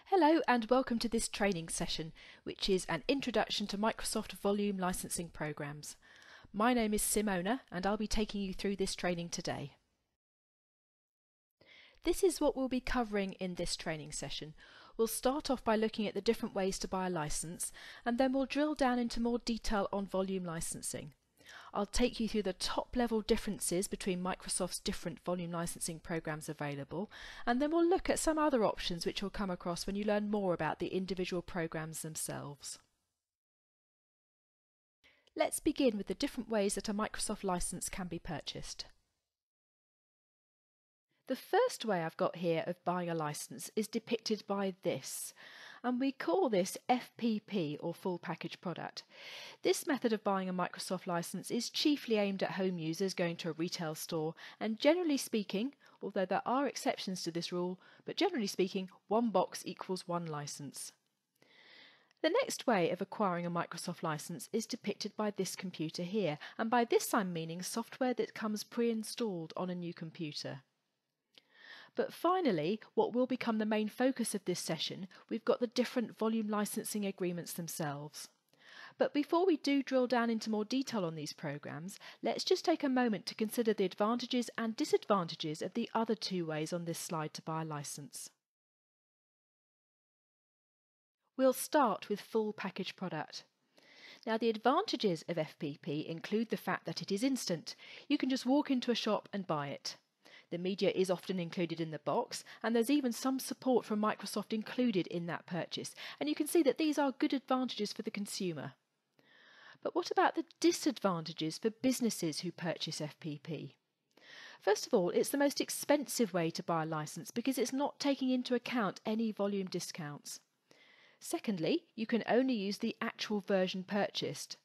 Hello and welcome to this training session, which is an introduction to Microsoft Volume Licensing Programs. My name is Simona and I'll be taking you through this training today. This is what we'll be covering in this training session. We'll start off by looking at the different ways to buy a license, and then we'll drill down into more detail on volume licensing. I'll take you through the top-level differences between Microsoft's different volume licensing programs available, and then we'll look at some other options which you'll come across when you learn more about the individual programs themselves. Let's begin with the different ways that a Microsoft license can be purchased. The first way I've got here of buying a license is depicted by this, and we call this FPP, or full package product. This method of buying a Microsoft license is chiefly aimed at home users going to a retail store, and generally speaking, although there are exceptions to this rule, but generally speaking, one box equals one license. The next way of acquiring a Microsoft license is depicted by this computer here, and by this I'm meaning software that comes pre-installed on a new computer. But finally, what will become the main focus of this session, we've got the different volume licensing agreements themselves. But before we do drill down into more detail on these programs, let's just take a moment to consider the advantages and disadvantages of the other two ways on this slide to buy a license. We'll start with full package product. Now, the advantages of FPP include the fact that it is instant. You can just walk into a shop and buy it. The media is often included in the box, and there's even some support from Microsoft included in that purchase, and you can see that these are good advantages for the consumer. But what about the disadvantages for businesses who purchase FPP? First of all, it's the most expensive way to buy a license because it's not taking into account any volume discounts. Secondly, you can only use the actual version purchased.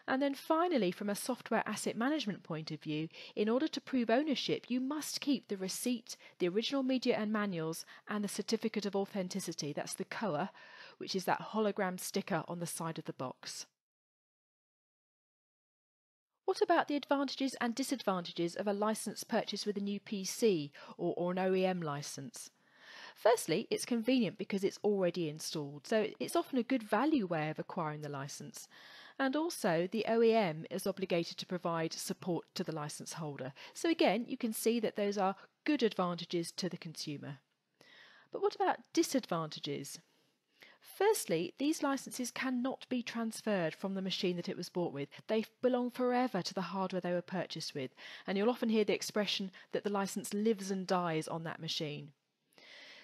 And then finally, from a software asset management point of view, in order to prove ownership, you must keep the receipt, the original media and manuals, and the certificate of authenticity, that's the COA, which is that hologram sticker on the side of the box. What about the advantages and disadvantages of a license purchase with a new PC or an OEM license? Firstly, it's convenient because it's already installed, so it's often a good value way of acquiring the license. And also, the OEM is obligated to provide support to the license holder. So again, you can see that those are good advantages to the consumer. But what about disadvantages? Firstly, these licenses cannot be transferred from the machine that it was bought with. They belong forever to the hardware they were purchased with, and you'll often hear the expression that the license lives and dies on that machine.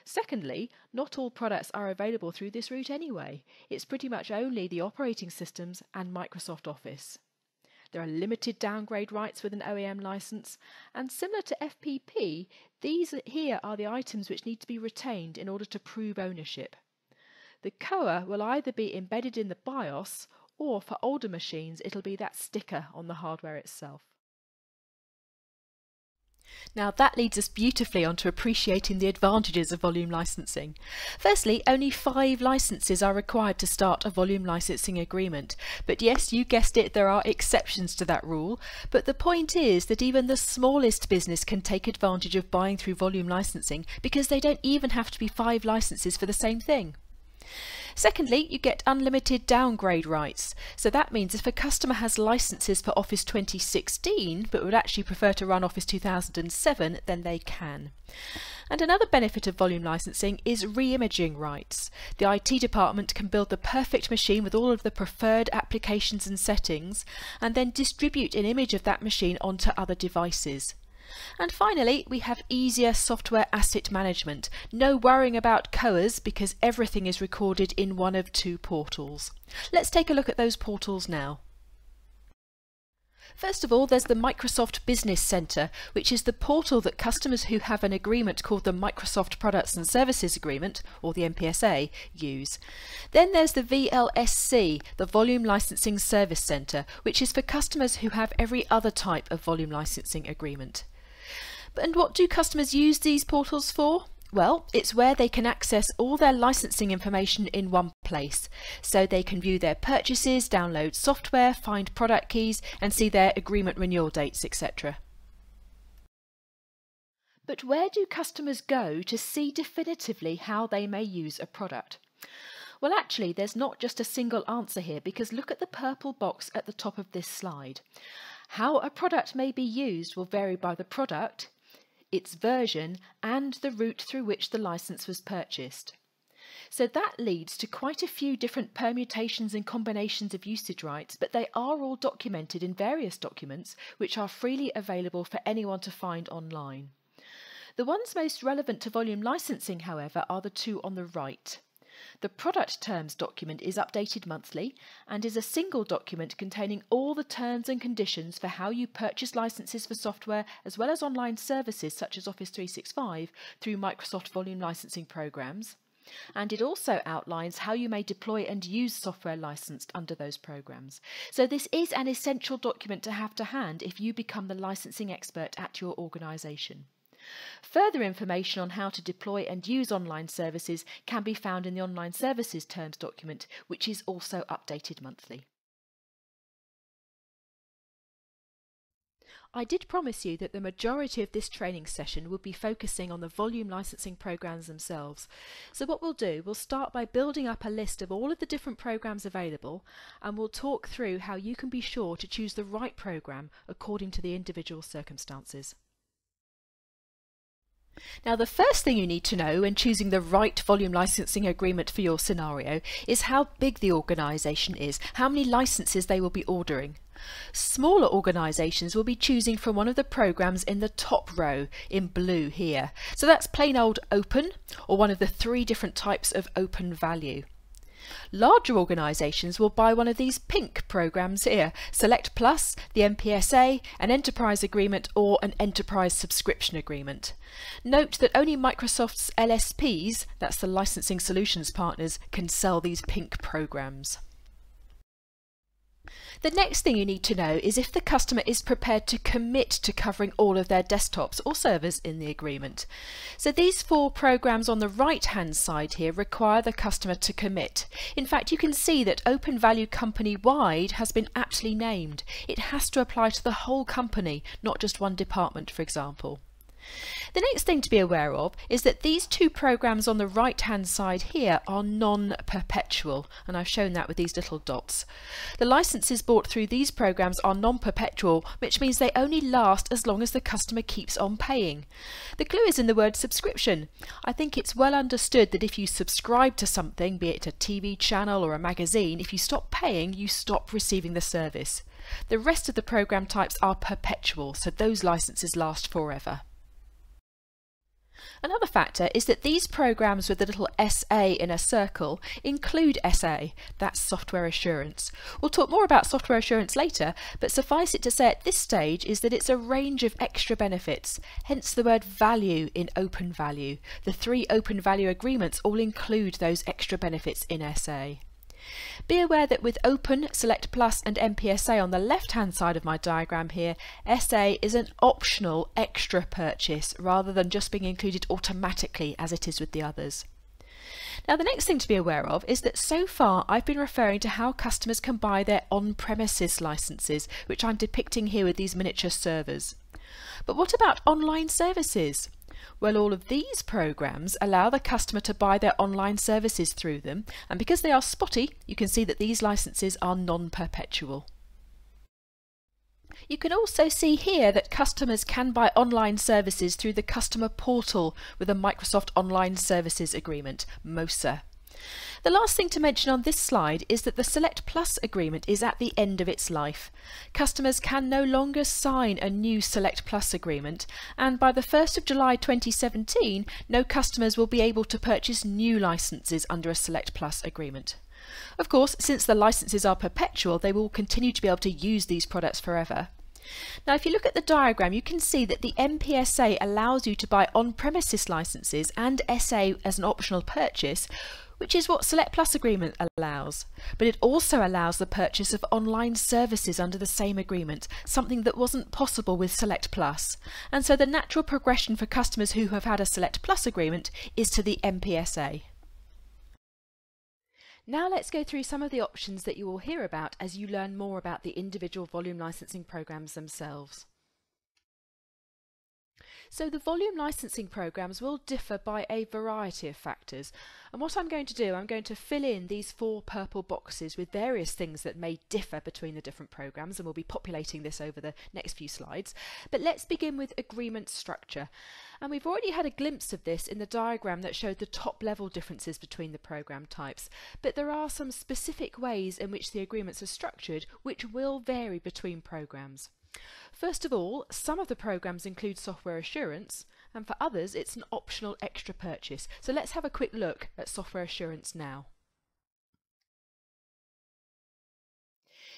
Secondly, not all products are available through this route anyway. It's pretty much only the operating systems and Microsoft Office. There are limited downgrade rights with an OEM license, and similar to FPP, these here are the items which need to be retained in order to prove ownership. The COA will either be embedded in the BIOS, or for older machines it'll be that sticker on the hardware itself. Now that leads us beautifully onto appreciating the advantages of volume licensing. Firstly, only 5 licenses are required to start a volume licensing agreement. But yes, you guessed it, there are exceptions to that rule. But the point is that even the smallest business can take advantage of buying through volume licensing because they don't even have to be 5 licenses for the same thing. Secondly, you get unlimited downgrade rights. So that means if a customer has licenses for Office 2016 but would actually prefer to run Office 2007, then they can. And another benefit of volume licensing is re-imaging rights. The IT department can build the perfect machine with all of the preferred applications and settings, and then distribute an image of that machine onto other devices. And finally, we have easier software asset management. No worrying about COAs because everything is recorded in one of 2 portals. Let's take a look at those portals now. First of all, there's the Microsoft Business Centre, which is the portal that customers who have an agreement called the Microsoft Products and Services Agreement, or the MPSA, use. Then there's the VLSC, the Volume Licensing Service Centre, which is for customers who have every other type of volume licensing agreement. And what do customers use these portals for? Well, it's where they can access all their licensing information in one place. So they can view their purchases, download software, find product keys, and see their agreement renewal dates, etc. But where do customers go to see definitively how they may use a product? Well, actually, there's not just a single answer here, because look at the purple box at the top of this slide. How a product may be used will vary by the product, its version, and the route through which the license was purchased. So that leads to quite a few different permutations and combinations of usage rights, but they are all documented in various documents which are freely available for anyone to find online. The ones most relevant to volume licensing, however, are the two on the right. The product terms document is updated monthly and is a single document containing all the terms and conditions for how you purchase licenses for software as well as online services such as Office 365 through Microsoft volume licensing programs. And it also outlines how you may deploy and use software licensed under those programs. So this is an essential document to have to hand if you become the licensing expert at your organisation. Further information on how to deploy and use online services can be found in the Online Services Terms document, which is also updated monthly. I did promise you that the majority of this training session would be focusing on the volume licensing programs themselves. So what we'll start by building up a list of all of the different programs available, and we'll talk through how you can be sure to choose the right program according to the individual circumstances. Now, the first thing you need to know when choosing the right volume licensing agreement for your scenario is how big the organisation is, how many licenses they will be ordering. Smaller organisations will be choosing from one of the programs in the top row in blue here. So that's plain old open, or one of the 3 different types of open value. Larger organisations will buy one of these pink programs here: Select Plus, the MPSA, an Enterprise Agreement, or an Enterprise Subscription Agreement. Note that only Microsoft's LSPs, that's the Licensing Solutions Partners, can sell these pink programs. The next thing you need to know is if the customer is prepared to commit to covering all of their desktops or servers in the agreement. So these 4 programs on the right hand side here require the customer to commit. In fact, you can see that Open Value company-wide has been aptly named. It has to apply to the whole company, not just one department, for example. The next thing to be aware of is that these 2 programs on the right hand side here are non-perpetual, and I've shown that with these little dots. The licenses bought through these programs are non-perpetual, which means they only last as long as the customer keeps on paying. The clue is in the word subscription. I think it's well understood that if you subscribe to something, be it a TV channel or a magazine, if you stop paying, you stop receiving the service. The rest of the program types are perpetual, so those licenses last forever. Another factor is that these programs with the little SA in a circle include SA, that's software assurance. We'll talk more about software assurance later, but suffice it to say at this stage is that it's a range of extra benefits, hence the word value in Open Value. The 3 Open Value agreements all include those extra benefits in SA. Be aware that with Open, Select Plus and MPSA on the left hand side of my diagram here, SA is an optional extra purchase rather than just being included automatically as it is with the others. Now, the next thing to be aware of is that so far I've been referring to how customers can buy their on-premises licenses, which I'm depicting here with these miniature servers. But what about online services? Well, all of these programs allow the customer to buy their online services through them, and because they are spotty, you can see that these licenses are non-perpetual. You can also see here that customers can buy online services through the customer portal with a Microsoft Online Services Agreement, MOSA. The last thing to mention on this slide is that the Select Plus agreement is at the end of its life. Customers can no longer sign a new Select Plus agreement, and by the 1st of July 2017, no customers will be able to purchase new licenses under a Select Plus agreement. Of course, since the licenses are perpetual, they will continue to be able to use these products forever. Now, if you look at the diagram, you can see that the MPSA allows you to buy on-premises licenses and SA as an optional purchase, which is what Select Plus agreement allows. But it also allows the purchase of online services under the same agreement, something that wasn't possible with Select Plus. And so the natural progression for customers who have had a Select Plus agreement is to the MPSA. Now let's go through some of the options that you will hear about as you learn more about the individual volume licensing programs themselves. So the volume licensing programs will differ by a variety of factors, and what I'm going to do, I'm going to fill in these 4 purple boxes with various things that may differ between the different programs, and we'll be populating this over the next few slides. But let's begin with agreement structure, and we've already had a glimpse of this in the diagram that showed the top level differences between the program types, but there are some specific ways in which the agreements are structured which will vary between programs. First of all, some of the programs include software assurance, and for others it's an optional extra purchase. So let's have a quick look at software assurance now.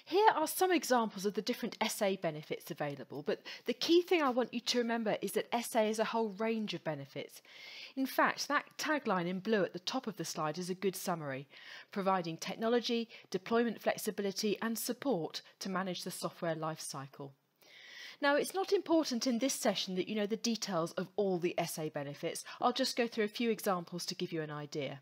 Here are some examples of the different SA benefits available, but the key thing I want you to remember is that SA is a whole range of benefits. In fact, that tagline in blue at the top of the slide is a good summary, providing technology, deployment flexibility and support to manage the software lifecycle. Now, it's not important in this session that you know the details of all the SA benefits. I'll just go through a few examples to give you an idea.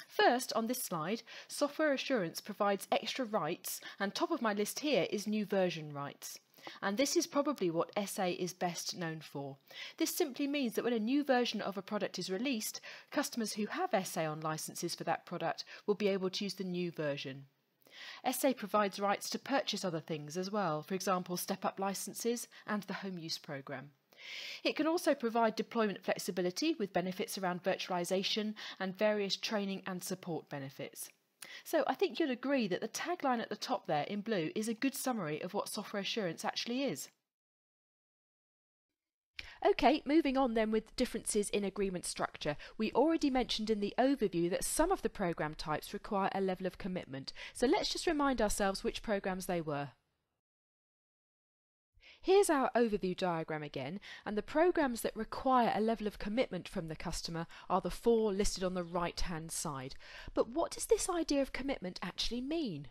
First, on this slide, software assurance provides extra rights, and top of my list here is new version rights. And this is probably what SA is best known for. This simply means that when a new version of a product is released, customers who have SA on licenses for that product will be able to use the new version. SA provides rights to purchase other things as well, for example step-up licenses and the home use programme. It can also provide deployment flexibility with benefits around virtualization and various training and support benefits. So I think you'll agree that the tagline at the top there in blue is a good summary of what software assurance actually is. Okay, moving on then with differences in agreement structure. We already mentioned in the overview that some of the program types require a level of commitment. So let's just remind ourselves which programs they were. Here's our overview diagram again, and the programs that require a level of commitment from the customer are the 4 listed on the right hand side. But what does this idea of commitment actually mean?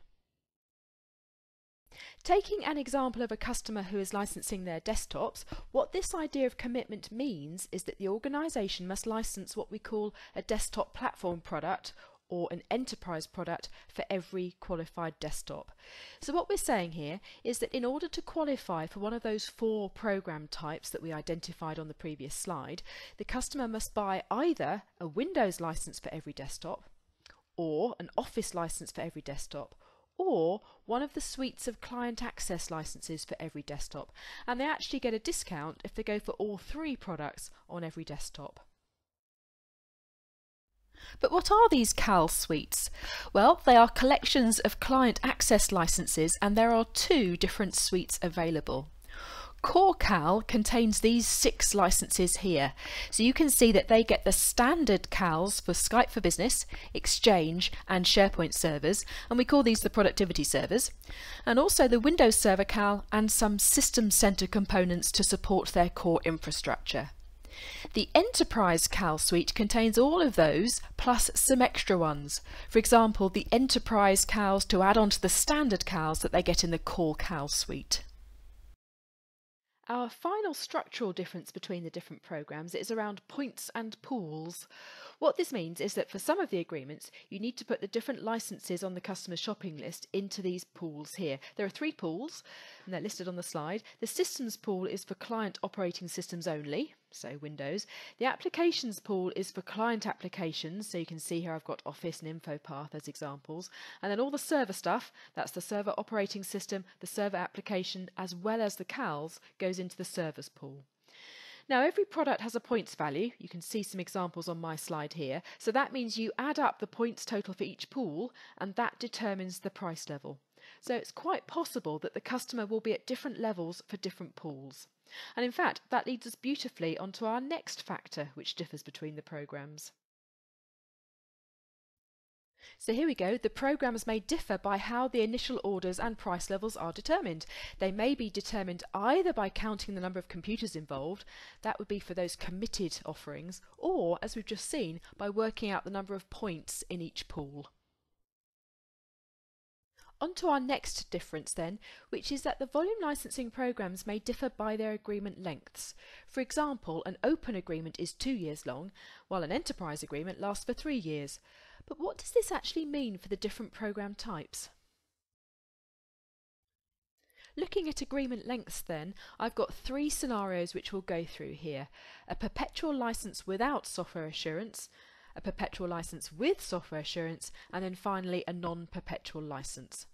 Taking an example of a customer who is licensing their desktops, what this idea of commitment means is that the organisation must license what we call a desktop platform product or an enterprise product for every qualified desktop. So what we're saying here is that in order to qualify for one of those 4 program types that we identified on the previous slide, the customer must buy either a Windows license for every desktop, or an Office license for every desktop, or one of the suites of client access licenses for every desktop, and they actually get a discount if they go for all 3 products on every desktop. But what are these CAL suites? Well, they are collections of client access licenses, and there are 2 different suites available. Core CAL contains these 6 licenses here, so you can see that they get the standard CALs for Skype for Business, Exchange and SharePoint servers, and we call these the productivity servers, and also the Windows Server CAL and some System Center components to support their core infrastructure. The Enterprise CAL suite contains all of those plus some extra ones, for example the Enterprise CALs to add on to the standard CALs that they get in the Core CAL suite. Our final structural difference between the different programs is around points and pools. What this means is that for some of the agreements you need to put the different licenses on the customer shopping list into these pools here. There are 3 pools and they're listed on the slide. The systems pool is for client operating systems only, so Windows. The applications pool is for client applications, so you can see here I've got Office and InfoPath as examples. And then all the server stuff, that's the server operating system, the server application, as well as the CALs, goes into the servers pool. Now every product has a points value. You can see some examples on my slide here. So that means you add up the points total for each pool and that determines the price level. So it's quite possible that the customer will be at different levels for different pools. And in fact that leads us beautifully onto our next factor which differs between the programs. So here we go, the programs may differ by how the initial orders and price levels are determined. They may be determined either by counting the number of computers involved, that would be for those committed offerings, or as we've just seen, by working out the number of points in each pool. On to our next difference then, which is that the volume licensing programs may differ by their agreement lengths. For example, an open agreement is 2 years long, while an enterprise agreement lasts for 3 years. But what does this actually mean for the different program types? Looking at agreement lengths then, I've got three scenarios which we'll go through here. A perpetual license without software assurance, a perpetual license with software assurance, and then finally a non-perpetual license.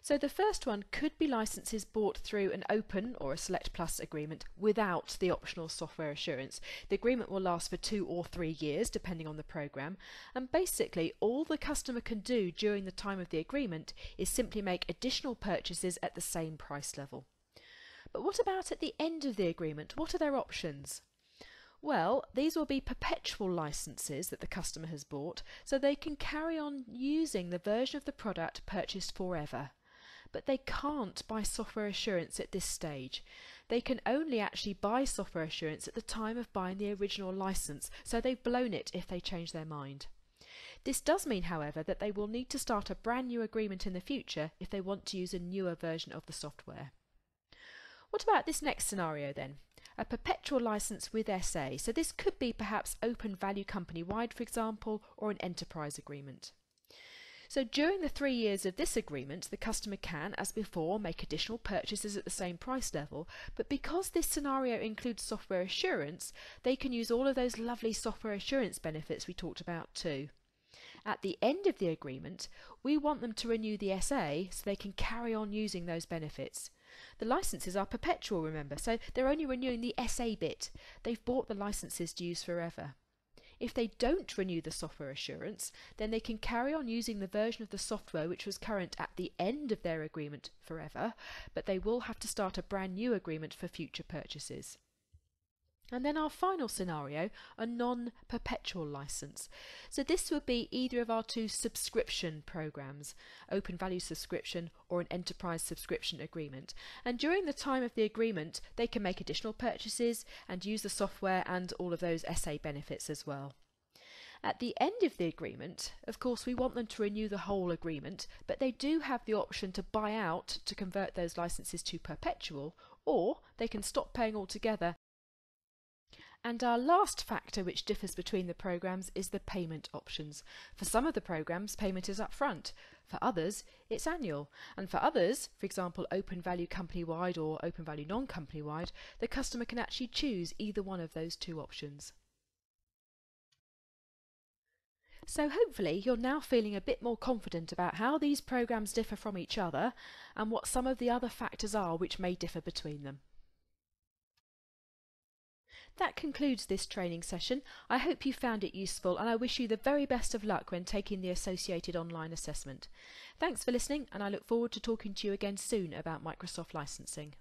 So the first one could be licenses bought through an open or a Select Plus agreement without the optional software assurance. The agreement will last for 2 or 3 years depending on the program, and basically all the customer can do during the time of the agreement is simply make additional purchases at the same price level. But what about at the end of the agreement? What are their options? Well, these will be perpetual licenses that the customer has bought, so they can carry on using the version of the product purchased forever. But they can't buy software assurance at this stage. They can only actually buy software assurance at the time of buying the original license, so they've blown it if they change their mind. This does mean, however, that they will need to start a brand new agreement in the future if they want to use a newer version of the software. What about this next scenario then? A perpetual license with SA. So this could be perhaps open value company wide, for example, or an enterprise agreement. So during the 3 years of this agreement, the customer can, as before, make additional purchases at the same price level, but because this scenario includes software assurance, they can use all of those lovely software assurance benefits we talked about too. At the end of the agreement, we want them to renew the SA so they can carry on using those benefits. The licenses are perpetual, remember, so they're only renewing the SA bit. They've bought the licenses to use forever. If they don't renew the software assurance, then they can carry on using the version of the software which was current at the end of their agreement forever, but they will have to start a brand new agreement for future purchases. And then our final scenario, a non-perpetual license. So this would be either of our two subscription programs, open value subscription or an enterprise subscription agreement. And during the time of the agreement, they can make additional purchases and use the software and all of those SA benefits as well. At the end of the agreement, of course, we want them to renew the whole agreement, but they do have the option to buy out to convert those licenses to perpetual, or they can stop paying altogether. And our last factor which differs between the programs is the payment options. For some of the programs, payment is upfront. For others, it's annual. And for others, for example, open value company-wide or open value non-company-wide, the customer can actually choose either one of those two options. So hopefully you're now feeling a bit more confident about how these programs differ from each other and what some of the other factors are which may differ between them. That concludes this training session. I hope you found it useful and I wish you the very best of luck when taking the associated online assessment. Thanks for listening and I look forward to talking to you again soon about Microsoft licensing.